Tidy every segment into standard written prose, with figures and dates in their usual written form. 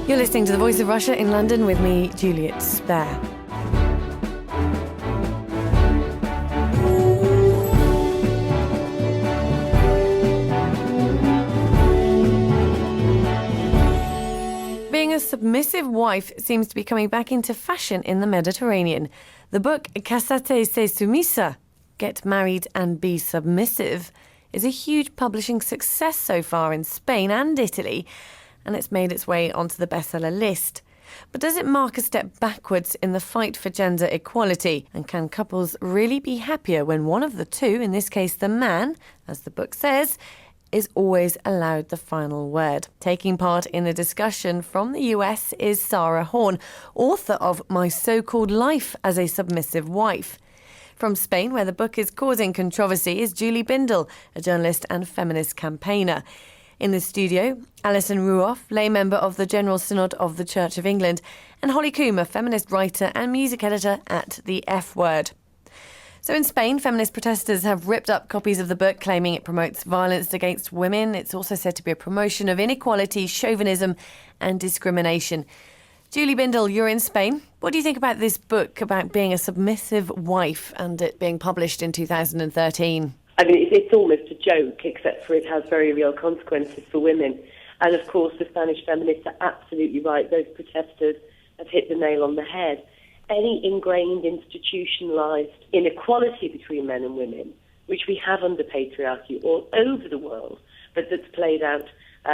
You're listening to The Voice of Russia in London with me, Juliet Spare. Being a submissive wife seems to be coming back into fashion in the Mediterranean. The book Cásate, sumisa, Get Married and Be Submissive, is a huge publishing success so far in Spain and Italy, and it's made its way onto the bestseller list. But does it mark a step backwards in the fight for gender equality? And can couples really be happier when one of the two, in this case the man, as the book says, is always allowed the final word? Taking part in the discussion from the US is Sarah Horn, author of My So-Called Life as a Submissive Wife. From Spain, where the book is causing controversy, is Julie Bindel, a journalist and feminist campaigner. In the studio, Alison Ruoff, lay member of the General Synod of the Church of England, and Holly Coombe, a feminist writer and music editor at The F Word. So in Spain, feminist protesters have ripped up copies of the book, claiming it promotes violence against women. It's also said to be a promotion of inequality, chauvinism and discrimination. Julie Bindel, you're in Spain. What do you think about this book about being a submissive wife and it being published in 2013? I mean, it's almost a joke, except for it has very real consequences for women. And of course, the Spanish feminists are absolutely right. Those protesters have hit the nail on the head. Any ingrained, institutionalized inequality between men and women, which we have under patriarchy all over the world, but that's played out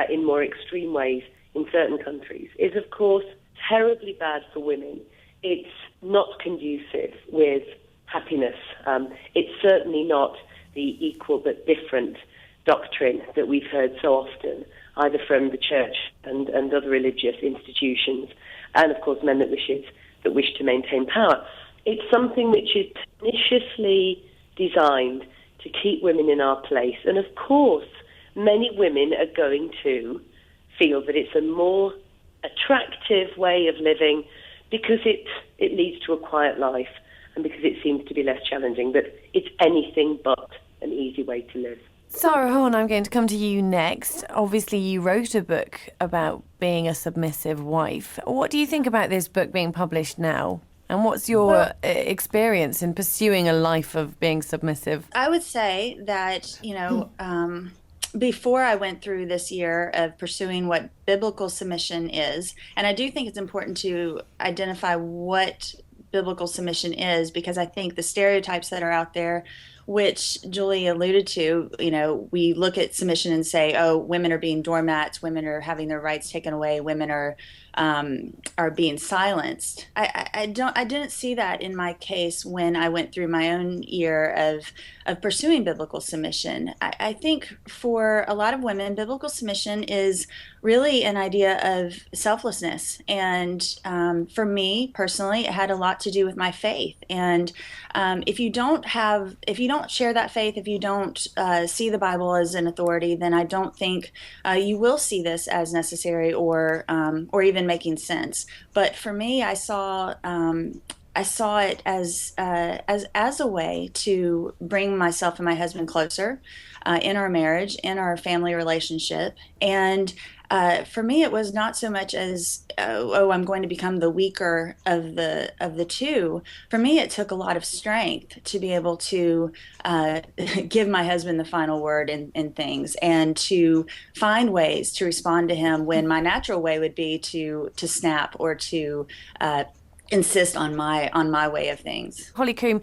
in more extreme ways in certain countries, is of course terribly bad for women. It's not conducive with happiness. It's certainly not the equal but different doctrine that we've heard so often, either from the church and other religious institutions, and of course men that wish to maintain power. It's something which is perniciously designed to keep women in our place. And of course, many women are going to feel that it's a more attractive way of living because it leads to a quiet life and because it seems to be less challenging. But it's anything but an easy way to live. Sarah Horn, I'm going to come to you next. Obviously, you wrote a book about being a submissive wife. What do you think about this book being published now? And what's your experience in pursuing a life of being submissive? I would say that, before I went through this year of pursuing what biblical submission is, and I do think it's important to identify what biblical submission is, because I think the stereotypes that are out there, which Julie alluded to, we look at submission and say, oh, women are being doormats, women are having their rights taken away, women are being silenced. I didn't see that in my case when I went through my own year of pursuing biblical submission. I think for a lot of women, biblical submission is really an idea of selflessness. And for me personally, it had a lot to do with my faith. And if you don't share that faith, if you don't see the Bible as an authority, then I don't think you will see this as necessary or even making sense. But for me, I saw it as a way to bring myself and my husband closer in our marriage, in our family relationship. And for me, it was not so much as, I'm going to become the weaker of the two. For me, it took a lot of strength to be able to give my husband the final word in things, and to find ways to respond to him when my natural way would be to snap or to insist on my way of things. Holly Coombe,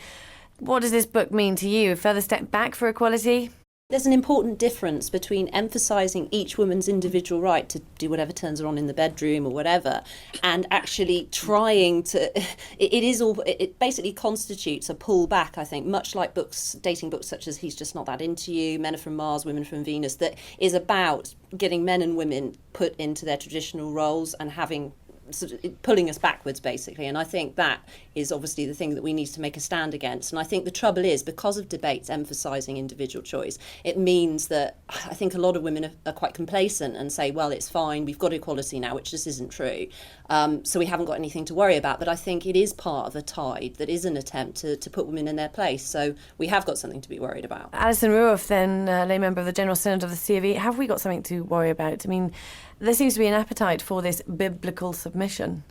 what does this book mean to you? A further step back for equality? There's an important difference between emphasising each woman's individual right to do whatever turns her on in the bedroom or whatever, and actually trying to. It basically constitutes a pullback, I think, much like dating books such as He's Just Not That Into You, Men Are From Mars, Women From Venus, that is about getting men and women put into their traditional roles and having sort of pulling us backwards, basically. And I think that is obviously the thing that we need to make a stand against. And I think the trouble is, because of debates emphasising individual choice, it means that I think a lot of women are quite complacent and say, well, it's fine, we've got equality now, which just isn't true. So we haven't got anything to worry about. But I think it is part of a tide that is an attempt to put women in their place. So we have got something to be worried about. Alison Ruoff, then, lay member of the General Synod of the COV, have we got something to worry about? I mean, there seems to be an appetite for this biblical submission.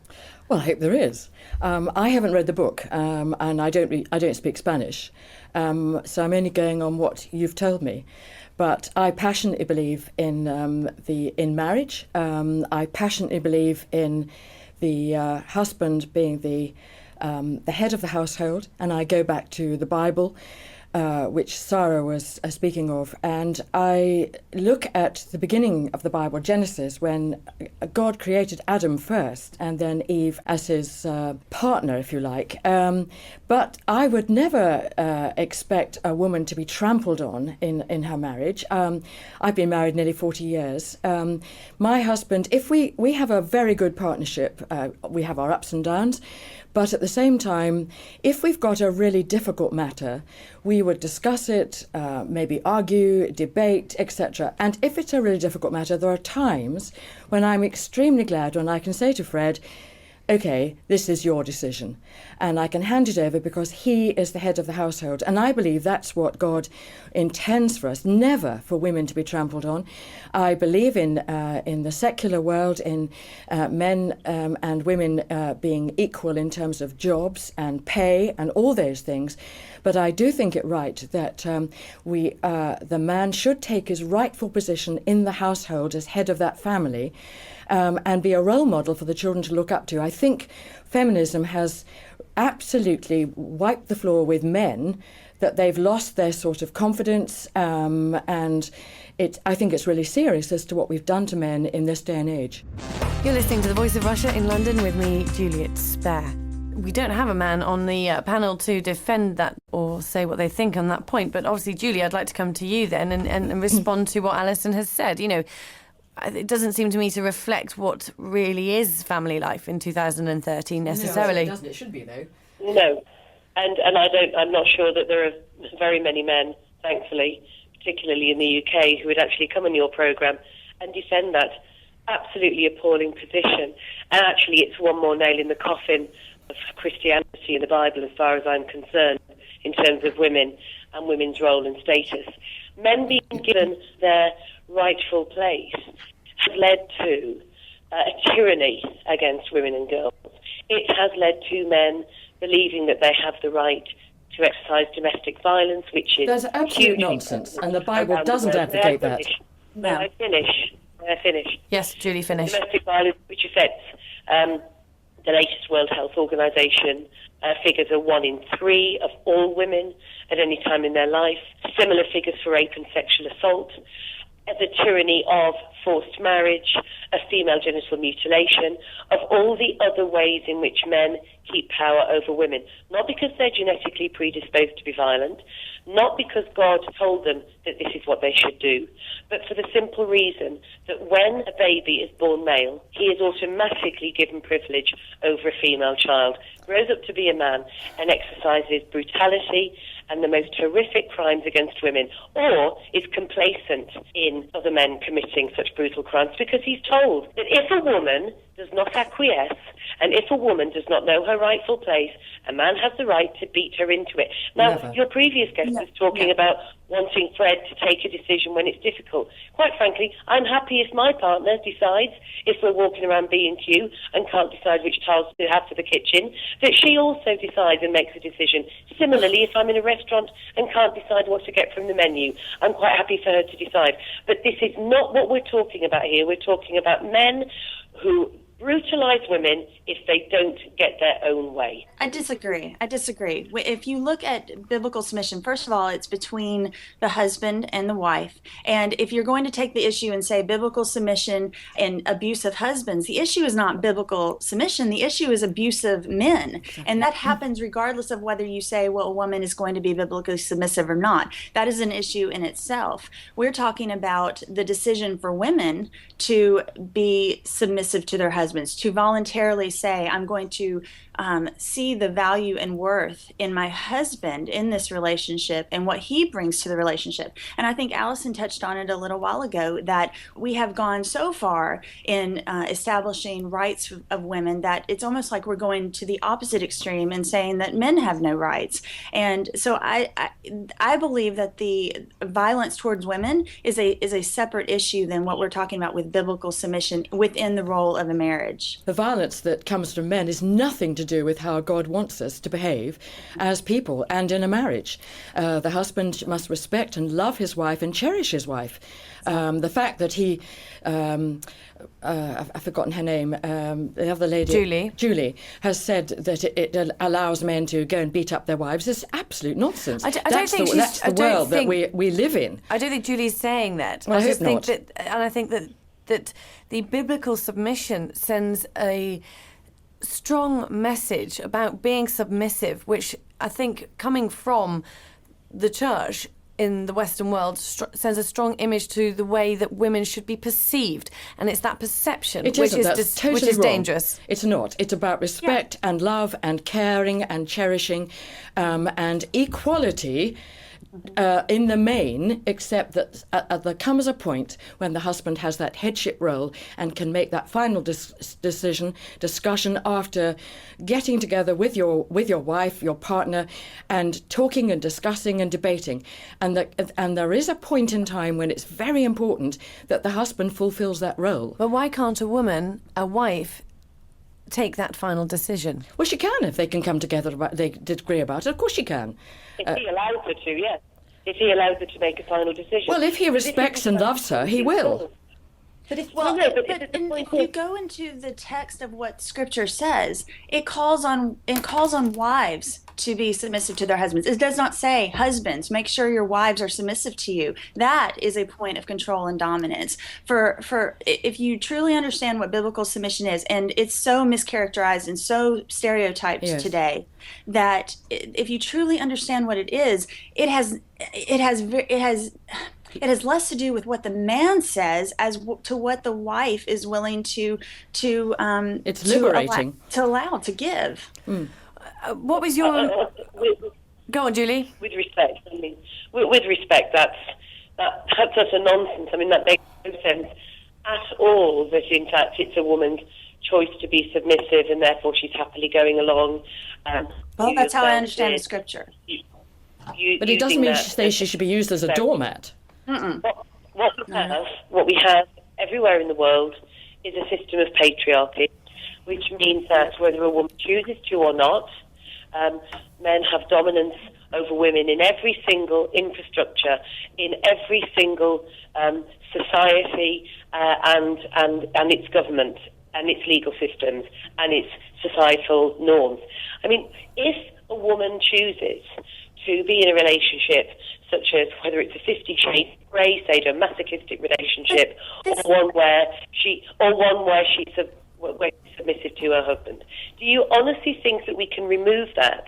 Well, I hope there is. I haven't read the book, and I don't speak Spanish, so I'm only going on what you've told me. But I passionately believe in marriage. I passionately believe in the husband being the head of the household, and I go back to the Bible, which Sarah was speaking of. And I look at the beginning of the Bible, Genesis, when God created Adam first and then Eve as his partner, if you like. But I would never expect a woman to be trampled on in her marriage. I've been married nearly 40 years. My husband, if we have a very good partnership, we have our ups and downs, but at the same time, if we've got a really difficult matter, we would discuss it, maybe argue, debate, etc. And if it's a really difficult matter, there are times when I'm extremely glad when I can say to Fred, OK, this is your decision. And I can hand it over because he is the head of the household. And I believe that's what God intends for us, never for women to be trampled on. I believe in the secular world, in men and women being equal in terms of jobs and pay and all those things. But I do think it right that the man should take his rightful position in the household as head of that family, and be a role model for the children to look up to. I think feminism has absolutely wiped the floor with men, that they've lost their sort of confidence, and I think it's really serious as to what we've done to men in this day and age. You're listening to The Voice of Russia in London with me, Juliet Spare. We don't have a man on the panel to defend that or say what they think on that point, but obviously, Julie, I'd like to come to you then and respond to what Alison has said. You know, it doesn't seem to me to reflect what really is family life in 2013 necessarily. No, it doesn't. It should be, though. No, and I'm not sure that there are very many men, thankfully, particularly in the UK, who would actually come on your programme and defend that absolutely appalling position. And actually, it's one more nail in the coffin of Christianity in the Bible, as far as I'm concerned, in terms of women and women's role and status. Men being given their rightful place has led to a tyranny against women and girls. It has led to men believing that they have the right to exercise domestic violence, which is That's absolute nonsense, and the Bible doesn't advocate that. May I finish? Yes, Julie, finish. Domestic violence, which affects the latest World Health Organization figures are 1 in 3 of all women at any time in their life. Similar figures for rape and sexual assault. The tyranny of forced marriage, of female genital mutilation, of all the other ways in which men keep power over women. Not because they're genetically predisposed to be violent, not because God told them that this is what they should do, but for the simple reason that when a baby is born male, he is automatically given privilege over a female child, grows up to be a man, and exercises brutality and the most horrific crimes against women, or is complacent in other men committing such brutal crimes, because he's told that if a woman does not acquiesce, and if a woman does not know her rightful place, a man has the right to beat her into it. Now, Never. your previous guest was talking about wanting Fred to take a decision when it's difficult. Quite frankly, I'm happy if my partner decides, if we're walking around B&Q and can't decide which tiles to have for the kitchen, that she also decides and makes a decision. Similarly, if I'm in a restaurant and can't decide what to get from the menu, I'm quite happy for her to decide. But this is not what we're talking about here. We're talking about men who brutalise women if they don't get their own way. I disagree. If you look at biblical submission, first of all, it's between the husband and the wife. And if you're going to take the issue and say biblical submission and abusive husbands, the issue is not biblical submission. The issue is abusive men. And that happens regardless of whether you say, well, a woman is going to be biblically submissive or not. That is an issue in itself. We're talking about the decision for women to be submissive to their husbands husbands, to voluntarily say, I'm going to see the value and worth in my husband in this relationship and what he brings to the relationship. And I think Allison touched on it a little while ago, that we have gone so far in establishing rights of women that it's almost like we're going to the opposite extreme and saying that men have no rights. And so I believe that the violence towards women is a separate issue than what we're talking about with biblical submission within the role of a marriage. The violence that comes from men is nothing to do with how God wants us to behave as people and in a marriage. The husband must respect and love his wife and cherish his wife. The fact that he, I've forgotten her name, the other lady, Julie, has said that it allows men to go and beat up their wives is absolute nonsense. That's the world that we live in. I don't think Julie's saying that. Well, I just hope think not. I think that the biblical submission sends a strong message about being submissive, which I think coming from the church in the Western world sends a strong image to the way that women should be perceived, and it's that perception which is dangerous. It's not. It's about respect and love and caring and cherishing and equality. In the main, except that there comes a point when the husband has that headship role and can make that final discussion after getting together with your wife, your partner, and talking and discussing and debating. And there is a point in time when it's very important that the husband fulfills that role. But why can't a wife, take that final decision? Well, she can if they can come together. They agree about it. Of course she can. If he allows her to, yes. If he allows her to make a final decision. Well, if he respects and loves her, he will. But if you go into the text of what Scripture says, it calls on wives to be submissive to their husbands. It does not say, husbands, make sure your wives are submissive to you. That is a point of control and dominance. For if you truly understand what biblical submission is, and it's so mischaracterized and so stereotyped today, that if you truly understand what it is, it has less to do with what the man says as to what the wife is willing to it's liberating to give. What was your? Go on, Julie. With respect, that that's utter nonsense. I mean, that makes no sense at all. That in fact it's a woman's choice to be submissive, and therefore she's happily going along. Well, that's how I understand the Scripture. But it doesn't mean she should be used as a doormat. What we have everywhere in the world is a system of patriarchy, which means that whether a woman chooses to or not, men have dominance over women in every single infrastructure, in every single society, and its government, and its legal systems, and its societal norms. I mean, if a woman chooses to be in a relationship such as whether it's a 50 Shades of Grey, sadomasochistic relationship, or one where she's submissive to her husband. Do you honestly think that we can remove that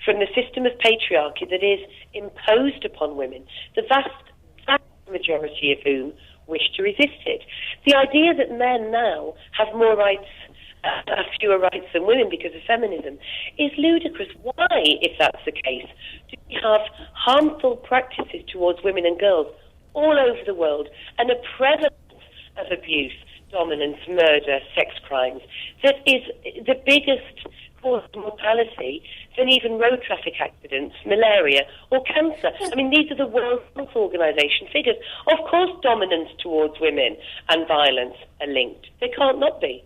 from the system of patriarchy that is imposed upon women, the vast majority of whom wish to resist it? The idea that men now have more rights, have fewer rights than women because of feminism is ludicrous. Why, if that's the case, do we have harmful practices towards women and girls all over the world and a prevalence of abuse, dominance, murder, sex crimes that is the biggest cause of mortality than even road traffic accidents, malaria or cancer? I mean, these are the World Health Organization figures. Of course dominance towards women and violence are linked. They can't not be.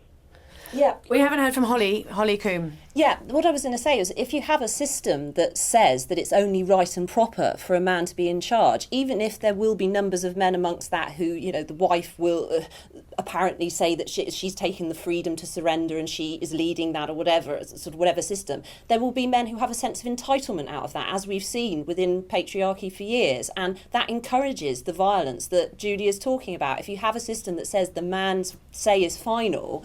Yeah. We haven't heard from Holly Coombe. Yeah, what I was going to say is if you have a system that says that it's only right and proper for a man to be in charge, even if there will be numbers of men amongst that who, the wife will apparently say that she's taking the freedom to surrender and she is leading that or whatever, sort of whatever system, there will be men who have a sense of entitlement out of that, as we've seen within patriarchy for years. And that encourages the violence that Julie is talking about. If you have a system that says the man's say is final,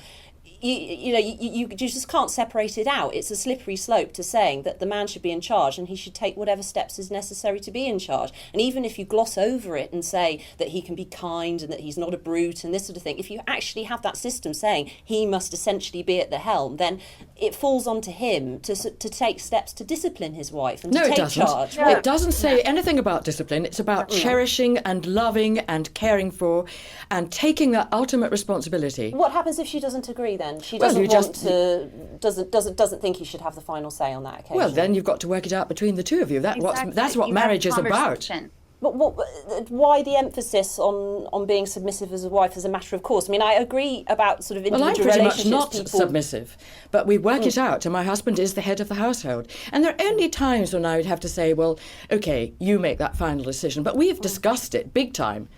you just can't separate it out. It's a slippery slope to saying that the man should be in charge and he should take whatever steps is necessary to be in charge. And even if you gloss over it and say that he can be kind and that he's not a brute and this sort of thing, if you actually have that system saying he must essentially be at the helm, then it falls onto him to take steps to discipline his wife and to take charge. No, it doesn't say anything about discipline. It's about cherishing and loving and caring for and taking that ultimate responsibility. What happens if she doesn't agree then? She doesn't think he should have the final say on that occasion. Well, then you've got to work it out between the two of you. That's what marriage is about. But why the emphasis on being submissive as a wife as a matter of course? I mean, I agree about sort of individual relationships. Well, I'm pretty much not submissive, but we work it out, and my husband is the head of the household. And there are only times when I would have to say, well, OK, you make that final decision. But we have discussed it big time.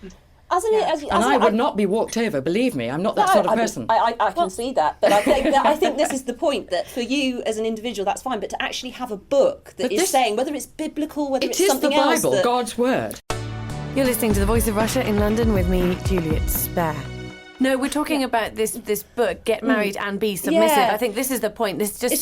I would not be walked over, believe me. I'm not that sort of person. I can see that. But I think this is the point, that for you as an individual, that's fine. But to actually have a book that is saying, whether it's biblical, whether it's something else... It is the Bible, God's word. You're listening to The Voice of Russia in London with me, Juliet Spare. No, we're talking about this book, Get Married and Be Submissive. Yeah. I think this is the point. This just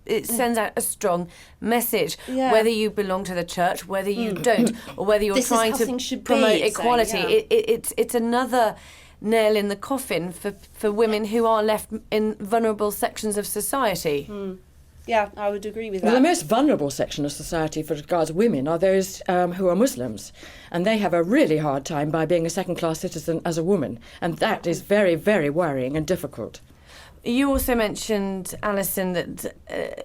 it sends out a strong message, whether you belong to the church, whether you don't, or whether you're trying to promote equality. It's another nail in the coffin for women who are left in vulnerable sections of society. Yeah, I would agree with that. Well, the most vulnerable section of society for regards women are those who are Muslims, and they have a really hard time by being a second-class citizen as a woman, and that is very, very worrying and difficult. You also mentioned, Alison, that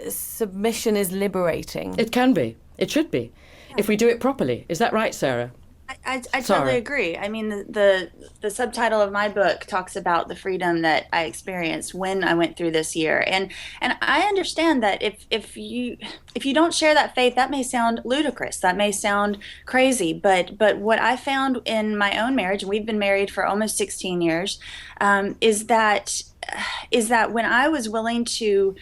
submission is liberating. It can be. It should be, if we do it properly. Is that right, Sarah? I totally agree. I mean, the subtitle of my book talks about the freedom that I experienced when I went through this year, and I understand that if you don't share that faith, that may sound ludicrous, that may sound crazy, but what I found in my own marriage, and we've been married for almost 16 years, is that when I was willing to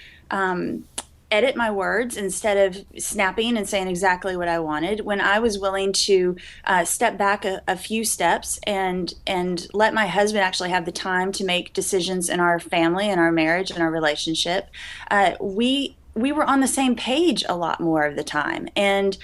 edit my words instead of snapping and saying exactly what I wanted, when I was willing to step back a few steps and let my husband actually have the time to make decisions in our family and our marriage and our relationship, we were on the same page a lot more of the time. And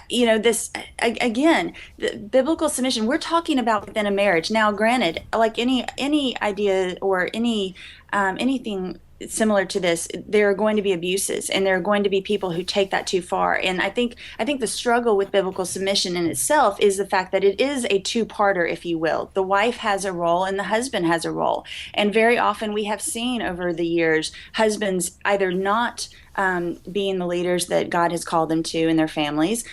this again, the biblical submission we're talking about within a marriage. Now, granted, like any idea or anything similar to this, there are going to be abuses, and there are going to be people who take that too far. And I think the struggle with biblical submission in itself is the fact that it is a two-parter, if you will. The wife has a role and the husband has a role. And very often we have seen over the years husbands either not being the leaders that God has called them to in their families,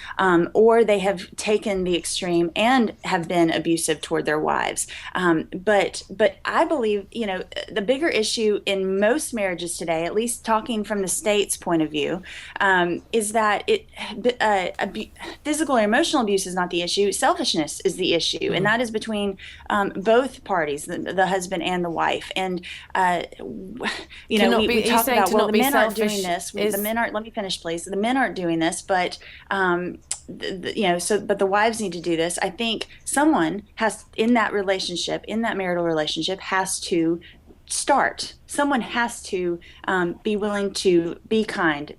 or they have taken the extreme and have been abusive toward their wives. But I believe, the bigger issue in most marriages today, at least talking from the state's point of view, is that physical or emotional abuse is not the issue. Selfishness is the issue, and that is between both parties, the husband and the wife. And we talk about, well, the men aren't doing this. The men aren't. Let me finish, please. The men aren't doing this, but but the wives need to do this. I think someone has in that marital relationship, has to start. Someone has to be willing to be kind,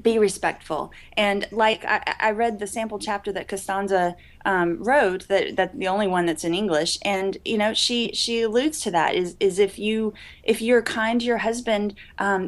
be respectful. And like I read the sample chapter that Costanza wrote, that the only one that's in English, and she alludes to that is if you're kind to your husband,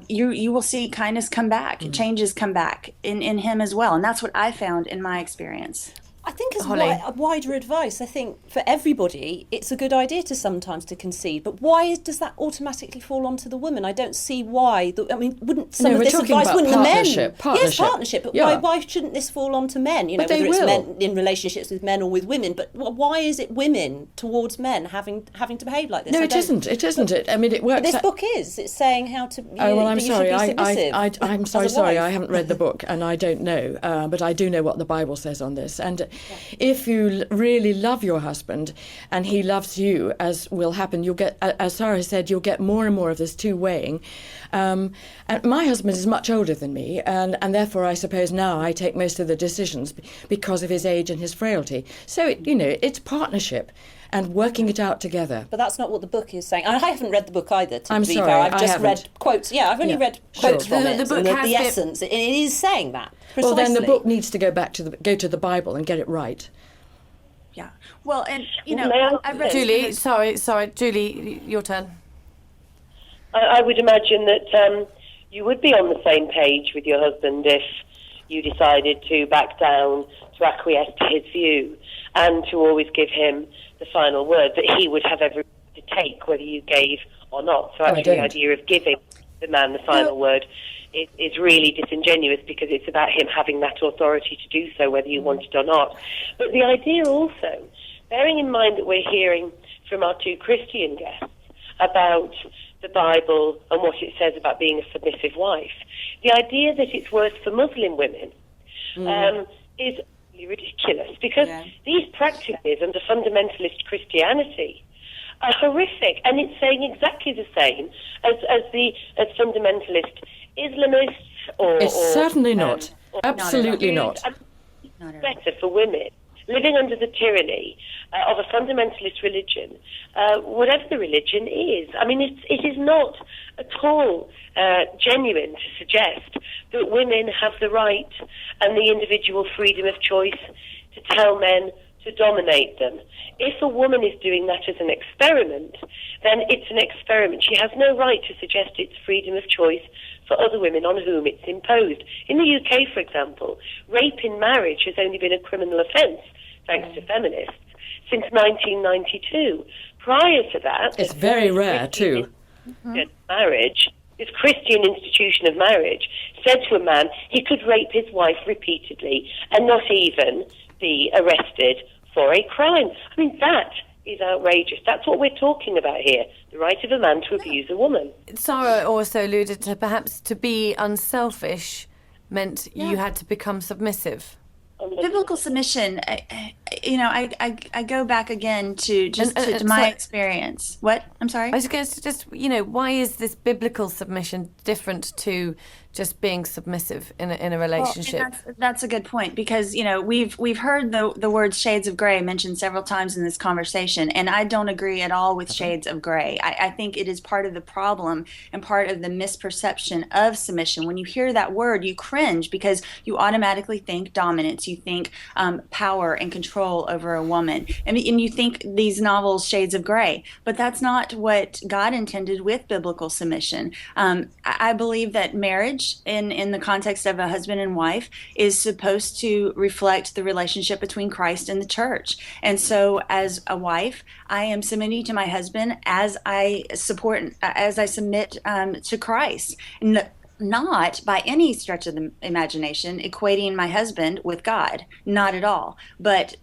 you will see kindness come back, changes come back in him as well. And that's what I found in my experience. I think as wider advice, I think for everybody, it's a good idea to sometimes to concede. But why does that automatically fall onto the woman? I don't see why. Wouldn't some of this advice, wouldn't the men? Yes, partnership. But why shouldn't this fall onto men? Whether it's men in relationships with men or with women. But why is it women towards men having to behave like this? No, it isn't. It isn't. I mean, it works. But this book is. It's saying how to. I'm sorry. I'm sorry. Wife. I haven't read the book, and I don't know. But I do know what the Bible says on this, and. If you really love your husband and he loves you, as will happen, you'll get, as Sarah said, you'll get more and more of this two-weighing. And my husband is much older than me, and therefore I suppose now I take most of the decisions because of his age and his frailty. So, it's partnership. and working it out together. But that's not what the book is saying. I haven't read the book either, to I'm be sorry, fair. I've I just haven't. read quotes. Yeah, I've only read quotes Sure. from The it. book and has the been- essence. It is saying that, Well, precisely. then the book needs to go to the Bible and get it right. Yeah. Well, and you May I know, I've read Julie, sorry, Julie, your turn. I would imagine that you would be on the same page with your husband if you decided to back down, to acquiesce to his view, and to always give him the final word, that he would have every to take whether you gave or not. So actually the idea of giving the man the final word is really disingenuous, because it's about him having that authority to do so whether you want it or not. But the idea also, bearing in mind that we're hearing from our two Christian guests about the Bible and what it says about being a submissive wife, the idea that it's worse for Muslim women is ridiculous, because these practices under fundamentalist Christianity are horrific, and it's saying exactly the same as fundamentalist Islamists It's certainly not. or Absolutely not. Better for women living under the tyranny of a fundamentalist religion, whatever the religion is. I mean, it is not at all genuine to suggest that women have the right and the individual freedom of choice to tell men to dominate them. If a woman is doing that as an experiment, then it's an experiment. She has no right to suggest it's freedom of choice for other women on whom it's imposed. In the UK, for example, rape in marriage has only been a criminal offence, thanks to feminists, since 1992. Prior to that... It's very rare, too. Marriage, this Christian institution of marriage, said to a man he could rape his wife repeatedly and not even be arrested for a crime. I mean, that is outrageous. That's what we're talking about here, the right of a man to abuse a woman. Sarah also alluded to perhaps to be unselfish meant you had to become submissive. biblical submission, I go back again to just to my experience. What? I'm sorry? I was going to just, why is this biblical submission different to just being submissive in a relationship? Well, that's a good point, because we've heard the word shades of gray mentioned several times in this conversation, and I don't agree at all with shades of gray. I think it is part of the problem and part of the misperception of submission. When you hear that word, you cringe because you automatically think dominance, you think power and control over a woman, and you think these novels shades of gray, but that's not what God intended with biblical submission. I believe that marriage in the context of a husband and wife is supposed to reflect the relationship between Christ and the church. And so as a wife, I am submitting to my husband as I submit to Christ. Not by any stretch of the imagination equating my husband with God, not at all. But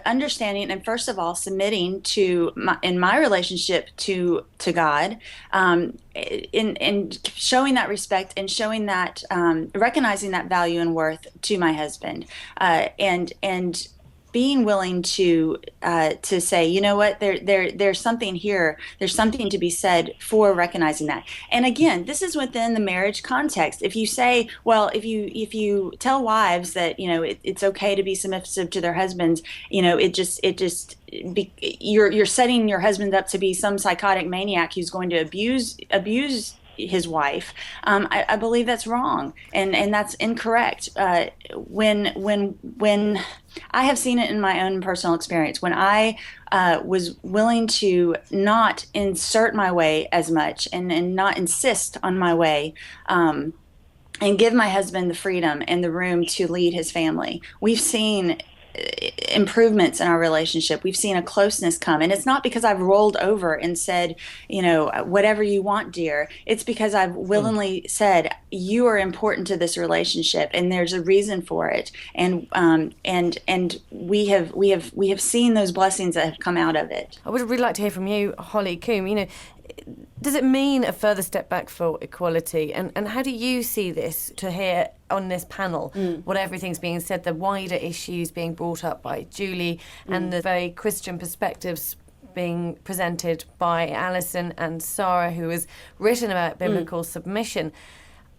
understanding and first of all submitting to in my relationship to God, in showing that respect and showing that recognizing that value and worth to my husband, and being willing to say, you know what, there's something here. There's something to be said for recognizing that. And again, this is within the marriage context. If you say, well, if you tell wives that it's okay to be submissive to their husbands, you're setting your husband up to be some psychotic maniac who's going to abuse his wife. I believe that's wrong, and that's incorrect. When I have seen it in my own personal experience, when I was willing to not insert my way as much and not insist on my way, and give my husband the freedom and the room to lead his family, we've seen improvements in our relationship. We've seen a closeness come, and it's not because I've rolled over and said, whatever you want, dear. It's because I've willingly said, you are important to this relationship, and there's a reason for it. And we have seen those blessings that have come out of it. I would really like to hear from you, Holly Coombe. Does it mean a further step back for equality? And how do you see this, to hear on this panel what everything's being said, the wider issues being brought up by Julie and the very Christian perspectives being presented by Alison and Sarah, who has written about biblical submission?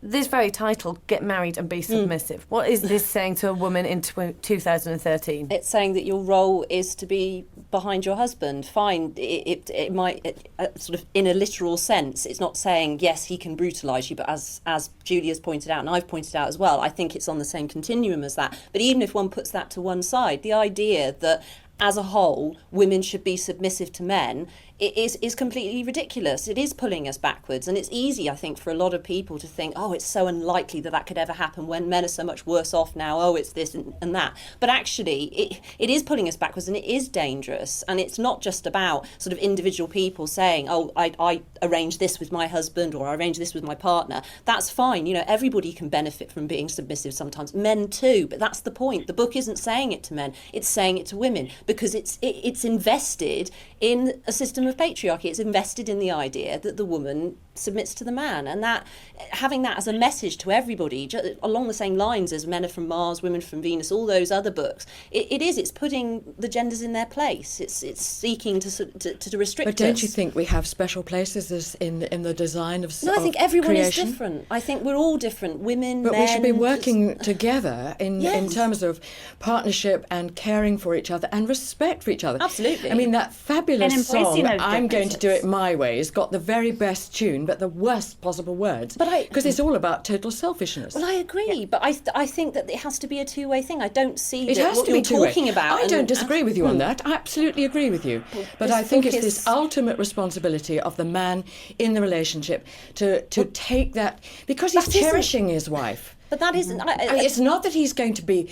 this very title, Get Married and Be Submissive, what is this saying to a woman in 2013? It's saying that your role is to be behind your husband. Fine, it might, sort of in a literal sense, it's not saying, yes, he can brutalise you, but as Julia's pointed out, and I've pointed out as well, I think it's on the same continuum as that. But even if one puts that to one side, the idea that as a whole, women should be submissive to men, it is completely ridiculous. It is pulling us backwards. And it's easy, I think, for a lot of people to think, oh, it's so unlikely that could ever happen when men are so much worse off now. Oh, it's this and that. But actually, it is pulling us backwards, and it is dangerous. And it's not just about sort of individual people saying, oh, I arrange this with my husband, or I arrange this with my partner. That's fine. Everybody can benefit from being submissive sometimes. Men too. But that's the point. The book isn't saying it to men. It's saying it to women, because it's invested in a system of patriarchy. It's invested in the idea that the woman submits to the man, and that having that as a message to everybody, along the same lines as Men Are From Mars, Women From Venus, all those other books, it's putting the genders in their place. It's seeking to restrict But don't us. you think we have special places in the design of No, I think everyone creation? is different. I think we're all different, women, But men. we should be working together in Yes. terms of partnership and caring for each other and respect for each other. Absolutely. I mean, that fabulous And embracing song, those I'm going to do it differences. my way, has got the very best tune, but the worst possible words. Because it's all about total selfishness. Well, I agree, but I think that it has to be a two-way thing. I don't see It that has what to be you're two-way. talking about. I don't disagree with you on that. I absolutely agree with you. But this I think book it's is- this ultimate responsibility of the man in the relationship to take that, because he's That isn't- cherishing his wife. But that isn't. It's not that he's going to be,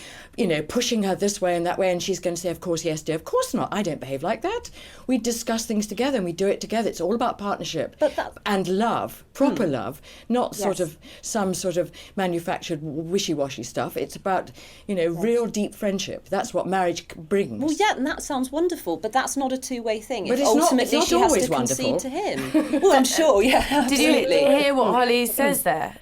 pushing her this way and that way, and she's going to say, of course, yes, dear. Of course not. I don't behave like that. We discuss things together and we do it together. It's all about partnership and love, proper love, not sort of some sort of manufactured wishy-washy stuff. It's about, real deep friendship. That's what marriage brings. Well, yeah, and that sounds wonderful, but that's not a two-way thing. But If it's not- ultimately it's not she has always to concede wonderful. to him. Well, I'm sure, yeah, Did you absolutely. hear what Holly says there?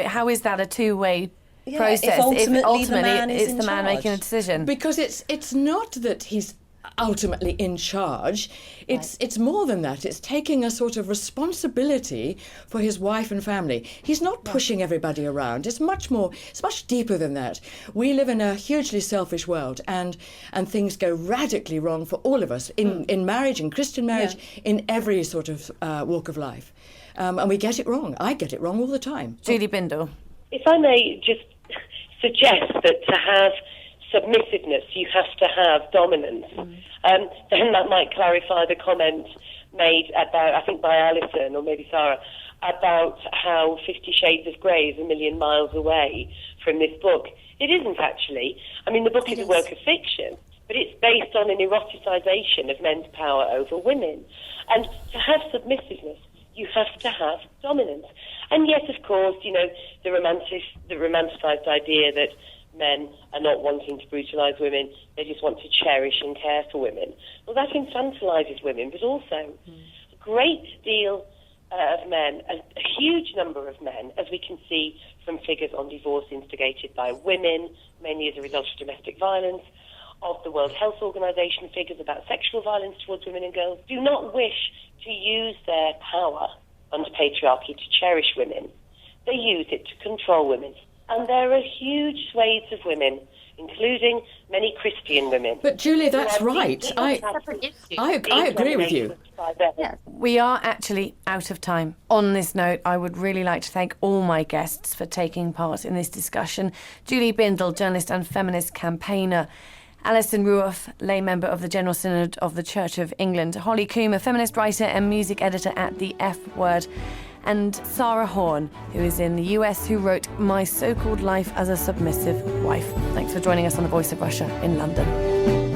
How is that a two-way Yeah, process if ultimately the man is it's in the man charge. making the decision? Because it's not that he's ultimately in charge. It's more than that. It's taking a sort of responsibility for his wife and family. He's not pushing everybody around. It's much deeper than that. We live in a hugely selfish world, and things go radically wrong for all of us in marriage, in Christian marriage, in every sort of walk of life. And we get it wrong. I get it wrong all the time. Julie Bindle. If I may just suggest that to have submissiveness, you have to have dominance, then that might clarify the comment made about, I think by Alison or maybe Sarah, about how 50 Shades of Grey is a million miles away from this book. It isn't actually. I mean, the book is a work of fiction, but it's based on an eroticization of men's power over women. And to have submissiveness, you have to have dominance. And yes, of course, the romanticized idea that men are not wanting to brutalise women, they just want to cherish and care for women. Well, that infantilises women, but also a great deal of men, a huge number of men, as we can see from figures on divorce instigated by women, mainly as a result of domestic violence, of the World Health Organization figures about sexual violence towards women and girls, do not wish to use their power under patriarchy to cherish women. They use it to control women. And there are huge swathes of women, including many Christian women. But Julie, that's right. I agree with you. We are actually out of time. On this note, I would really like to thank all my guests for taking part in this discussion. Julie Bindle, journalist and feminist campaigner. Alison Ruoff, lay member of the General Synod of the Church of England. Holly Coomer, feminist writer and music editor at The F Word. And Sarah Horn, who is in the US, who wrote My So-Called Life as a Submissive Wife. Thanks for joining us on The Voice of Russia in London.